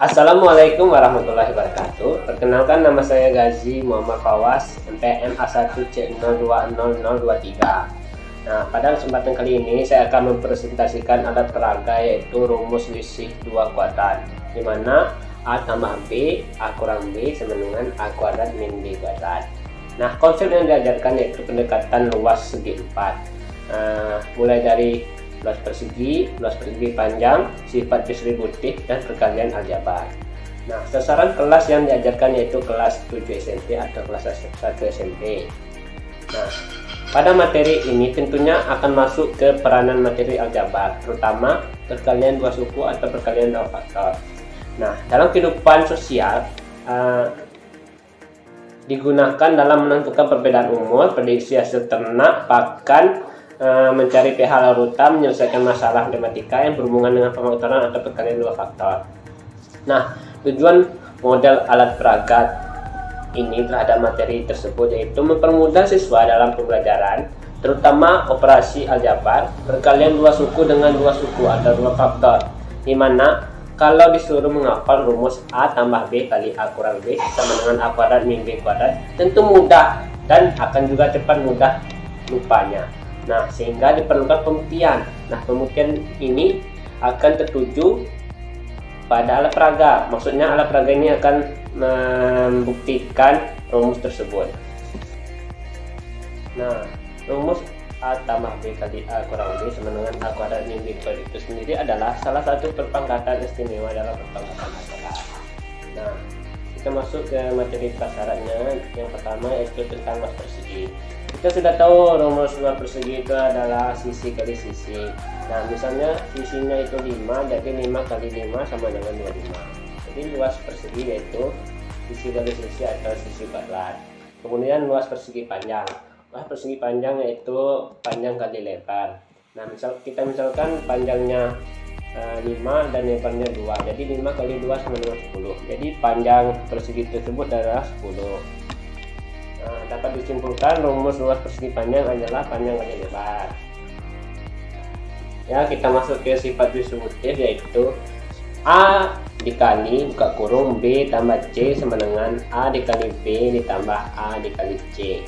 Assalamualaikum warahmatullahi wabarakatuh. Perkenalkan, nama saya Gazi Muhammad Fawaz, MPM A1C020023. Nah, pada kesempatan kali ini saya akan mempresentasikan alat peraga, yaitu rumus selisih 2 kuadrat, di mana A tambah B, A kurang B sama dengan A kuadrat min B kuadrat. Nah, konsep yang diajarkan yaitu pendekatan luas segi 4. Mulai dari luas persegi panjang, sifat distributif, dan perkalian aljabar. Nah, sasaran kelas yang diajarkan yaitu kelas 7 SMP atau kelas 1 SMP. Nah, pada materi ini tentunya akan masuk ke peranan materi aljabar, terutama perkalian dua suku atau perkalian dua faktor. Nah, dalam kehidupan sosial digunakan dalam menentukan perbedaan umur, prediksi hasil ternak, pakan, mencari pH larutan, menyelesaikan masalah matematika yang berhubungan dengan pemutaran atau perkalian dua faktor. Nah, tujuan model alat peraga ini terhadap materi tersebut yaitu mempermudah siswa dalam pembelajaran, terutama operasi aljabar, perkalian dua suku dengan dua suku atau dua faktor, di mana kalau disuruh menghafal rumus A tambah B kali A kurang B sama dengan A kuadrat min B kuadrat, tentu mudah dan akan juga cepat mudah lupanya. Nah, sehingga diperlukan pembuktian. Nah, pembuktian ini akan tertuju pada alat peraga. Maksudnya alat peraga ini akan membuktikan rumus tersebut. Nah, rumus A tambah B kali A kurang B sama dengan A kuadrat min B kuadrat itu sendiri adalah salah satu perpangkatan istimewa dalam perpangkatan aljabar. Nah, kita masuk ke materi prasaratnya. Yang pertama yaitu tentang luas persegi. Kita sudah tahu rumus luas persegi itu adalah sisi kali sisi. Nah, misalnya sisinya itu 5, jadi 5 kali 5 sama dengan 25. Jadi luas persegi yaitu sisi kali sisi atau sisi kuadrat. Kemudian luas persegi panjang. Luas persegi panjang yaitu panjang kali lebar. Nah, misalkan panjangnya 5 dan lebarnya 2, jadi 5 kali 2 sama dengan 10. Jadi panjang persegi tersebut adalah 10. Nah, dapat disimpulkan rumus luas persegi panjang adalah panjang kali lebar. Ya, kita masuk ke sifat distributif yaitu A dikali buka kurung B tambah C sama dengan A dikali B ditambah A dikali C.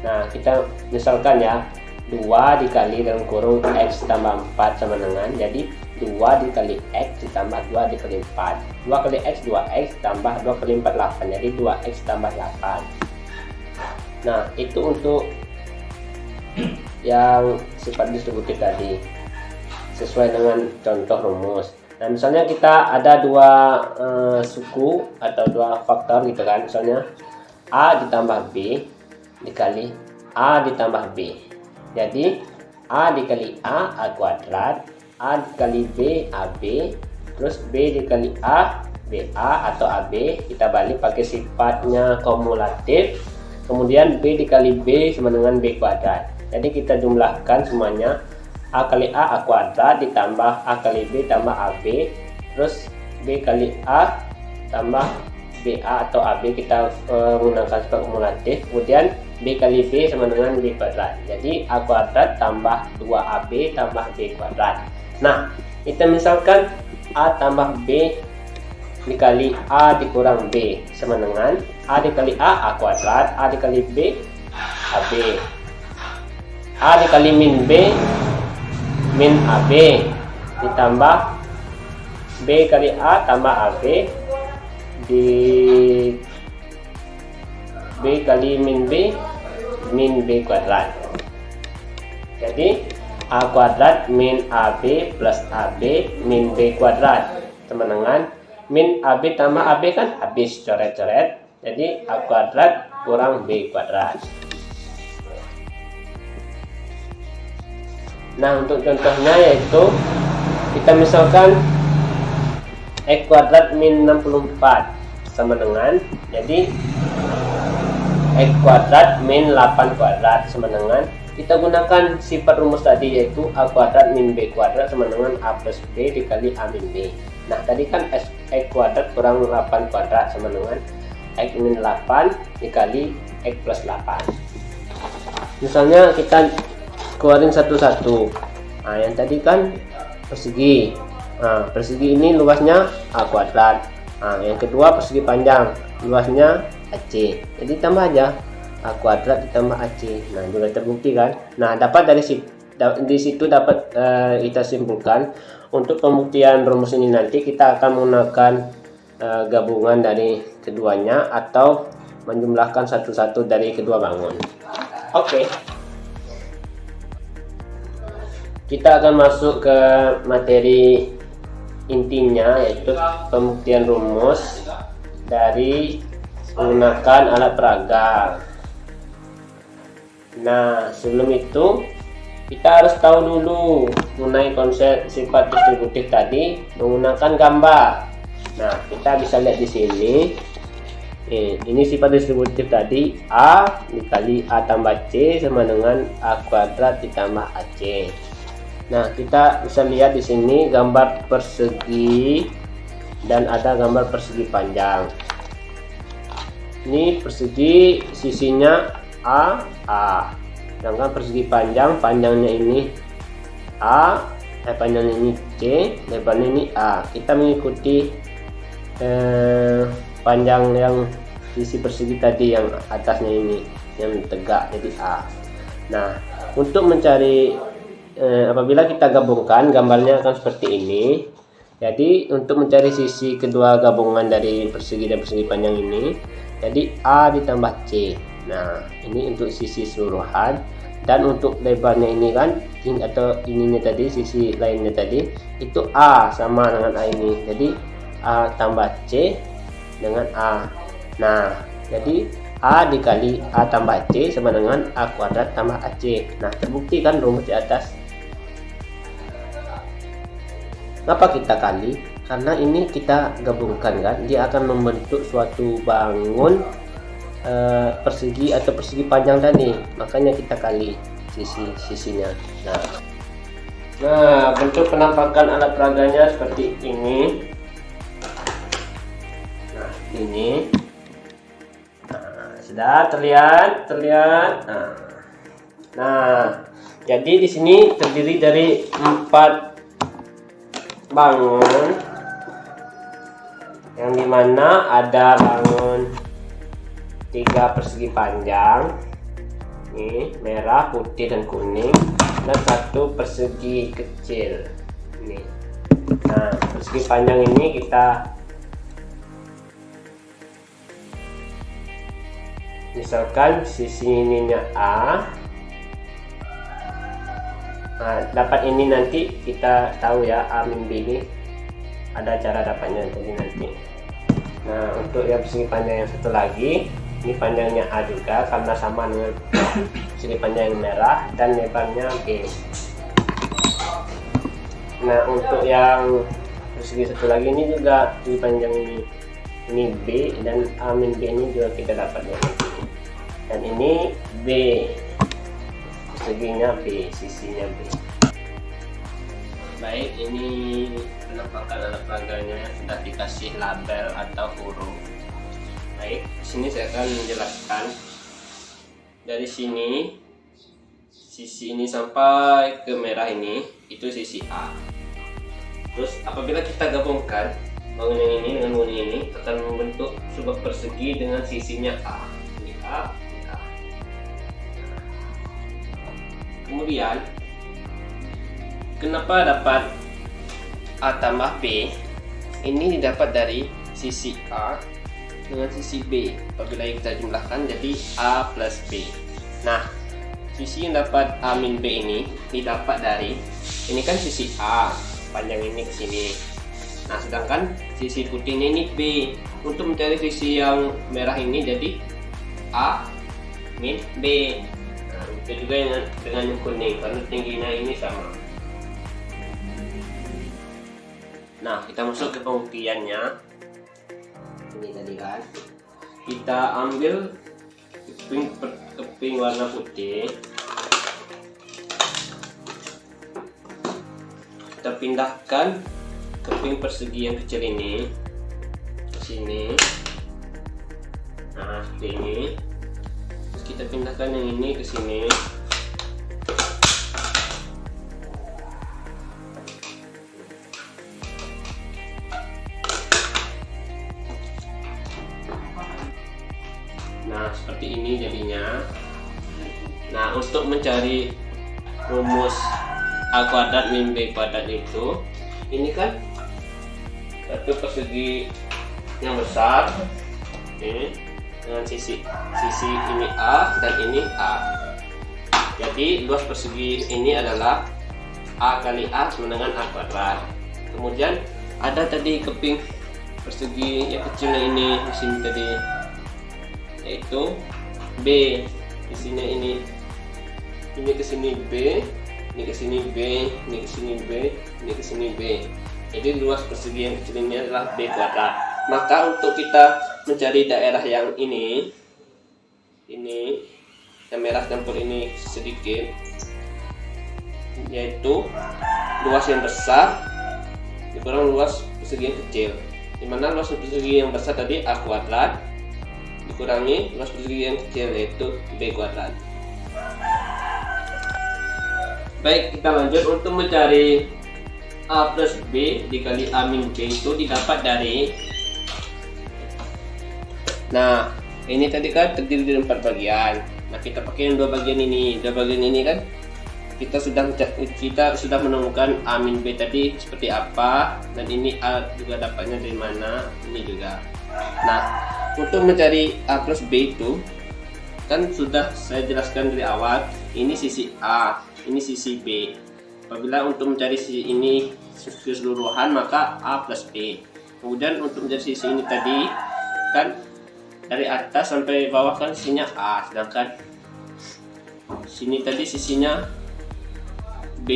Nah, kita misalkan ya, 2 dikali dalam kurung X tambah 4 sama dengan, jadi 2 dikali X ditambah 2 dikali 4. 2 kali X 2X tambah 2 kali 4 8, jadi 2X tambah 8. Nah, itu untuk yang sifat distributif tadi sesuai dengan contoh rumus. Nah, misalnya kita ada dua suku atau dua faktor gitu kan, misalnya A ditambah B dikali A ditambah B, jadi A dikali A A kuadrat, A dikali B AB, terus B dikali A BA atau AB, kita balik pakai sifatnya kumulatif. Kemudian B dikali B sama dengan B kuadrat. Jadi kita jumlahkan semuanya, A kali A kuadrat ditambah A kali B tambah AB, terus B kali A tambah BA atau AB, kita menggunakan sifat kumulatif. Kemudian B kali B sama dengan B kuadrat. Jadi A kuadrat tambah 2AB tambah B kuadrat. Nah, kita misalkan A tambah B dikali A dikurang B sama dengan A dikali A kuadrat, A dikali B AB, A dikali min B min AB ditambah B kali A tambah AB di B kali min B kuadrat. Jadi A kuadrat min AB plus AB min B kuadrat sama dengan min AB tambah AB, kan habis coret-coret, jadi A kuadrat kurang B kuadrat. Nah, untuk contohnya yaitu kita misalkan X kuadrat min 64 sama dengan, jadi X kuadrat min 8 kuadrat sama dengan, kita gunakan sifat rumus tadi yaitu A kuadrat min B kuadrat sama dengan A plus B dikali A min B. Nah, tadi kan X kuadrat kurang 8 kuadrat sama dengan X min 8 dikali X plus 8. Misalnya kita keluarin satu-satu. Nah, yang tadi kan persegi. Nah, persegi ini luasnya A kuadrat. Nah, yang kedua persegi panjang, luasnya AC. Jadi tambah aja A kuadrat ditambah AC. Nah, juga terbukti kan. Nah, dapat dari di situ dapat kita simpulkan untuk pembuktian rumus ini nanti kita akan menggunakan gabungan dari keduanya atau menjumlahkan satu-satu dari kedua bangun. Oke. Kita akan masuk ke materi intinya, yaitu pembuktian rumus dari menggunakan alat peraga. Nah, sebelum itu kita harus tahu dulu mengenai konsep sifat distributif tadi menggunakan gambar. Nah, kita bisa lihat di sini. Ini sifat distributif tadi, A dikali A tambah C sama dengan A kuadrat ditambah AC. Nah, kita bisa lihat di sini gambar persegi dan ada gambar persegi panjang. Ini persegi sisinya A. Sedangkan persegi panjangnya ini A, panjangnya ini C, lebarnya ini A. Kita mengikuti panjang yang sisi persegi tadi yang atasnya ini yang tegak, jadi A. Nah, untuk mencari apabila kita gabungkan gambarnya akan seperti ini. Jadi untuk mencari sisi kedua gabungan dari persegi dan persegi panjang ini, jadi A ditambah C. Nah, ini untuk sisi seluruhan, dan untuk lebarnya ini kan atau ininya tadi, sisi lainnya tadi itu A sama dengan A ini. Jadi A tambah C dengan A. Nah, jadi A dikali A tambah C sama dengan A kuadrat tambah AC. Nah, terbukti kan rumus di atas. Kenapa kita kali? Karena ini kita gabungkan kan, dia akan membentuk suatu bangun persegi atau persegi panjang tadi. Makanya kita kali sisinya. Nah, bentuk penampakan alat peraganya seperti ini. Nah, ini. Sudah terlihat. Nah, jadi di sini terdiri dari 4 bangun, yang dimana ada bangun 3 persegi panjang, ini merah, putih dan kuning, dan 1 persegi kecil ini. Nah, persegi panjang ini kita misalkan sisi ininya A. Nah, dapat ini nanti kita tahu ya, A min B ini ada cara dapatnya nanti. Nah, untuk yang persegi panjang yang satu lagi, ini panjangnya A juga karena sama dengan persegi panjang yang merah dan lebarnya B. Nah, untuk yang persegi satu lagi ini juga persegi panjang ini B, dan A min B ini juga kita dapatnya. Dan ini B, perseginya B, sisinya B. Baik, ini penampakan alat peraganya sudah dikasih label atau huruf. Baik, di sini saya akan menjelaskan dari sini, sisi ini sampai ke merah ini, itu sisi A. Terus apabila kita gabungkan bangun yang ini dengan bangun ini, akan membentuk sebuah persegi dengan sisinya A. Ini A. Kemudian kenapa dapat A tambah B? Ini didapat dari sisi A dengan sisi B. Apabila kita jumlahkan jadi A plus B. Nah, sisi yang dapat A min B ini didapat dari, ini kan sisi A, panjang ini ke sini. Nah, sedangkan sisi putihnya ini B. Untuk mencari sisi yang merah ini jadi A min B. Itu juga dengan yang kuning karena tingginya ini sama. Nah, kita masuk ke pembuktiannya. Ini tadi kan kita ambil keping warna putih, kita pindahkan keping persegi yang kecil ini ke sini. Nah, seperti ini. Kita pindahkan yang ini ke sini. jadinya. Nah, untuk mencari rumus A kuadrat min B kuadrat itu, ini kan satu persegi yang besar ini dengan sisi ini A dan ini A. Jadi luas persegi ini adalah A kali A sama dengan A kuadrat. Kemudian ada tadi keping persegi yang kecilnya ini di sini tadi, yaitu B. Isinya ini ke sini B, ini ke sini B, ini ke sini B, ini ke sini B. Jadi luas persegi yang kecil ini adalah B kuadrat. Maka untuk kita mencari daerah yang ini yang merah campur ini sedikit, yaitu luas yang besar dikurang luas persegi yang kecil, dimana luas persegi yang besar tadi A kuadrat dikurangi luas persegi yang kecil yaitu B kuadrat. Baik, kita lanjut. Untuk mencari A plus B dikali A min B itu didapat dari, nah ini tadi kan terdiri dari 4 bagian. Nah, kita pakai yang 2 bagian ini. 2 bagian ini kan kita sudah menemukan A min B tadi seperti apa, dan ini A juga dapatnya dari mana, ini juga. Nah, untuk mencari A plus B itu kan sudah saya jelaskan dari awal, ini sisi A, ini sisi B. Apabila untuk mencari sisi ini keseluruhan maka A plus B. Kemudian untuk mencari sisi ini tadi kan dari atas sampai bawah kan sisinya A, sedangkan sini tadi sisinya B,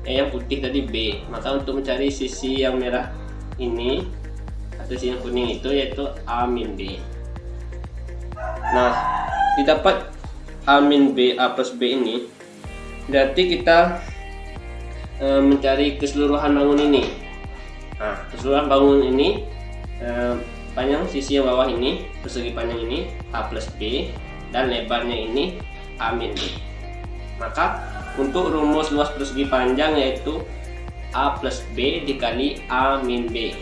yang putih tadi B. Maka untuk mencari sisi yang merah ini atau sisi yang kuning itu yaitu A min B. Nah, didapat A min B, A plus B ini berarti kita mencari keseluruhan bangun ini. Nah, keseluruhan bangun ini panjang sisi yang bawah ini, persegi panjang ini A plus B, dan lebarnya ini A min B. Maka untuk rumus luas persegi panjang yaitu A plus B dikali A min B.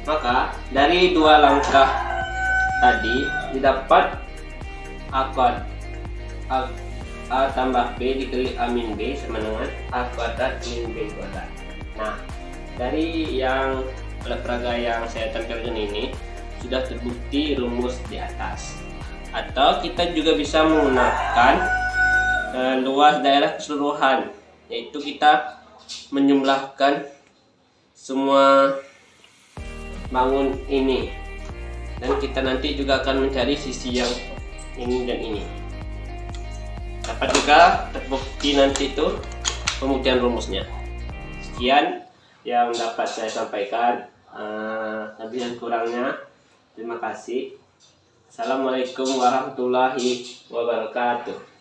Maka dari 2 langkah tadi didapat A tambah B dikali A min B sama dengan A kuadrat min B kuadrat. Nah, dari yang alat peraga yang saya tampilkan ini sudah terbukti rumus di atas. Atau kita juga bisa menggunakan luas daerah keseluruhan, yaitu kita menjumlahkan semua bangun ini, dan kita nanti juga akan mencari sisi yang ini dan ini. Dapat juga terbukti nanti itu pembuktian rumusnya. Sekian yang dapat saya sampaikan. Lebih dan kurangnya terima kasih. Assalamualaikum warahmatullahi wabarakatuh.